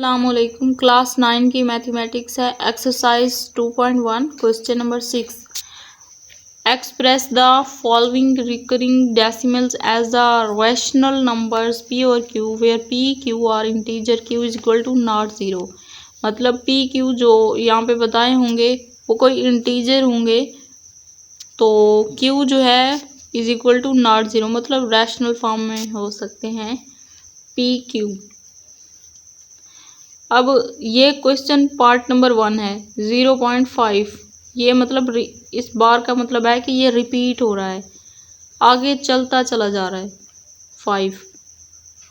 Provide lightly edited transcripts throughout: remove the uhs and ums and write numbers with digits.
अस्सलामुअलैकुम। क्लास 9 की मैथमेटिक्स है। Exercise 2.1 question number 6। Express the following recurring decimals as the rational numbers P और Q where P Q are integer Q is equal to not zero. मतलब P Q जो यहाँ पे बताए होंगे वो कोई इंटीजर होंगे, तो क्यू जो है is equal to not zero, मतलब रैशनल फॉर्म में हो सकते हैं पी क्यू। अब ये क्वेश्चन पार्ट नंबर 1 है 0.5। ये मतलब इस बार का मतलब है कि ये रिपीट हो रहा है, आगे चलता चला जा रहा है 5।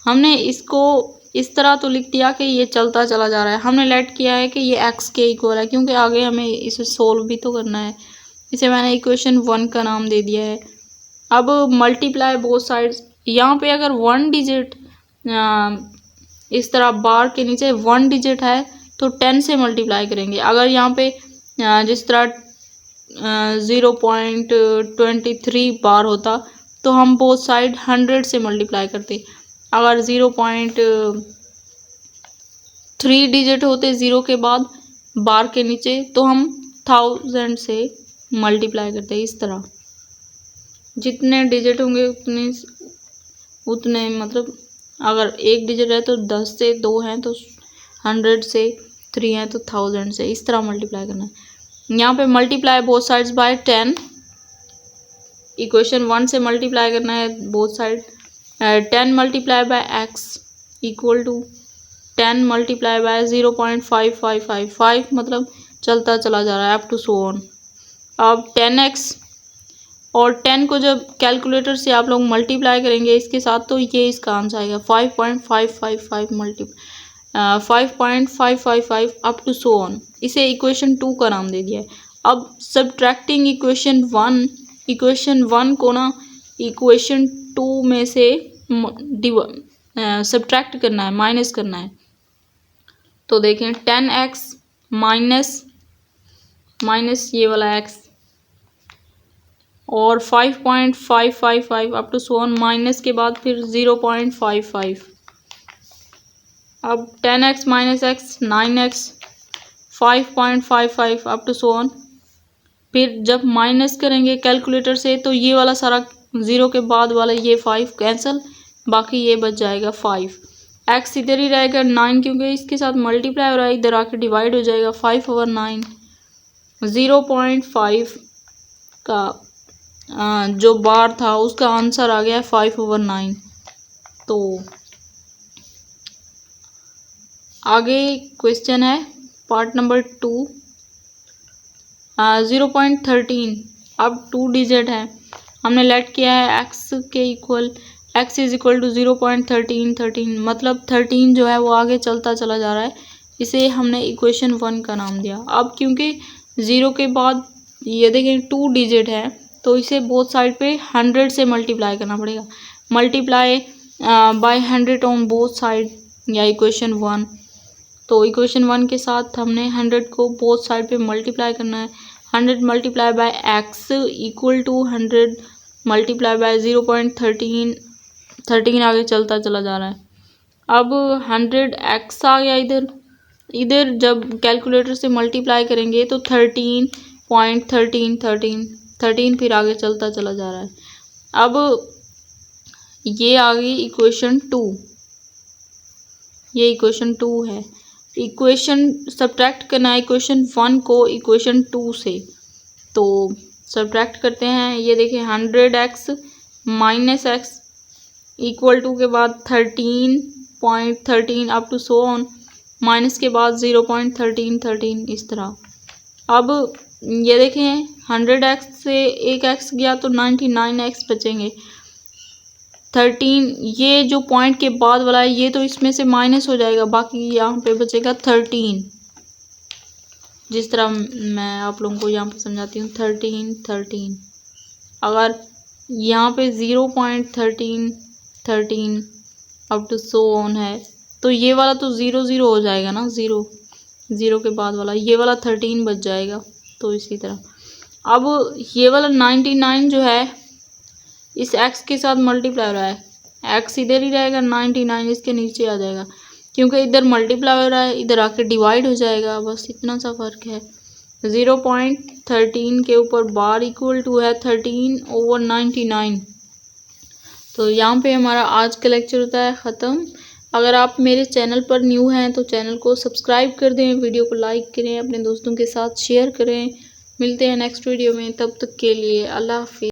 हमने इसको इस तरह तो लिख दिया कि ये चलता चला जा रहा है। हमने लेट किया है कि ये x के इक्वल है, क्योंकि आगे हमें इसे सोल्व भी तो करना है। इसे मैंने इक्वेशन 1 का नाम दे दिया है। अब मल्टीप्लाई बोथ साइड्स। यहाँ पे अगर 1 डिजिट इस तरह बार के नीचे 1 डिजिट है तो 10 से मल्टीप्लाई करेंगे। अगर यहाँ पे जिस तरह 0.23 बार होता तो हम बोथ साइड 100 से मल्टीप्लाई करते। अगर 0.3 डिजिट होते ज़ीरो के बाद बार के नीचे तो हम 1000 से मल्टीप्लाई करते। इस तरह जितने डिजिट होंगे उतने मतलब अगर 1 डिजिट है तो 10 से 2 हैं तो 100 से 3 हैं तो 1000 से, इस तरह मल्टीप्लाई करना है। यहाँ पे multiply both sides by 10। Equation 1 से मल्टीप्लाई करना है both side. 10 multiply by x equal to 10 multiply by 0.5555, मतलब चलता चला जा रहा है अप टू सो ऑन। अब 10x और 10 को जब कैलकुलेटर से आप लोग मल्टीप्लाई करेंगे इसके साथ तो ये इसका आंसर आएगा 5.555 अप टू सो ऑन। इसे इक्वेशन 2 का नाम दे दिया है। अब सब्ट्रैक्टिंग इक्वेशन 1 को ना इक्वेशन 2 में से सब्ट्रैक्ट करना है, माइनस करना है। तो देखें 10x माइनस ये वाला x और 5.555 up to so on, minus के बाद फिर 0.55। अब 10x minus x 9x 5.55 up to so on. फिर जब माइनस करेंगे कैलकुलेटर से तो ये वाला सारा ज़ीरो के बाद वाला ये 5 कैंसिल, बाकी ये बच जाएगा 5। x इधर ही रहेगा 9, क्योंकि इसके साथ मल्टीप्लाई हो रहा है, इधर आके डिवाइड हो जाएगा 5/9। 0.5 का जो बार था उसका आंसर आ गया 5/9। तो आगे क्वेश्चन है पार्ट नंबर 2 0.13। अब 2 डिजिट है, हमने लेट किया है x के equal, x is equal to 0.13, मतलब 13 जो है वो आगे चलता चला जा रहा है। इसे हमने इक्वेशन 1 का नाम दिया। अब क्योंकि 0 के बाद ये देखें 2 डिजिट है तो इसे बोथ साइड पे 100 से मल्टीप्लाई करना पड़ेगा। Multiply by 100 on both side या इक्वेशन 1। तो इक्वेशन 1 के साथ हमने 100 को बोथ साइड पे मल्टीप्लाई करना है। 100 multiply by x equal to 100 multiply by 0.13 आगे चलता चला जा रहा है। अब 100x आ गया इधर जब कैलकुलेटर से मल्टीप्लाई करेंगे तो 13 फिर आगे चलता चला जा रहा है। अब ये आ गई इक्वेशन 2, ये इक्वेशन 2 है। इक्वेशन सब्ट्रैक्ट करना है इक्वेशन 1 को इक्वेशन 2 से, तो सब्ट्रैक्ट करते हैं। ये देखिए 100x minus x equal to के बाद 13.13 up to so on, minus के बाद 0.13 इस तरह। अब ये देखें 100x से एक x गया तो 99x बचेंगे। 13 ये जो पॉइंट के बाद वाला है ये तो इसमें से माइनस हो जाएगा, बाकी यहाँ पे बचेगा 13। जिस तरह मैं आप लोगों को यहाँ पे समझाती हूँ 13। अगर यहाँ पे 0.13 अप टू सो ऑन है तो ये वाला तो 0 हो जाएगा ना, ज़ीरो के बाद वाला ये वाला 13 बच जाएगा। तो इसी तरह अब ये वाला 99 जो है इस x के साथ मल्टीप्लाई हो रहा है, x इधर ही रहेगा, 99 इसके नीचे आ जाएगा क्योंकि इधर मल्टीप्लाई हो रहा है, इधर आके डिवाइड हो जाएगा, बस इतना सा फ़र्क है। 0.13 के ऊपर बार इक्वल टू है 13/99। तो यहाँ पे हमारा आज का लेक्चर होता है ख़त्म। अगर आप मेरे चैनल पर न्यू हैं तो चैनल को सब्सक्राइब कर दें, वीडियो को लाइक करें, अपने दोस्तों के साथ शेयर करें। मिलते हैं नेक्स्ट वीडियो में, तब तक के लिए अल्लाह हाफिज़।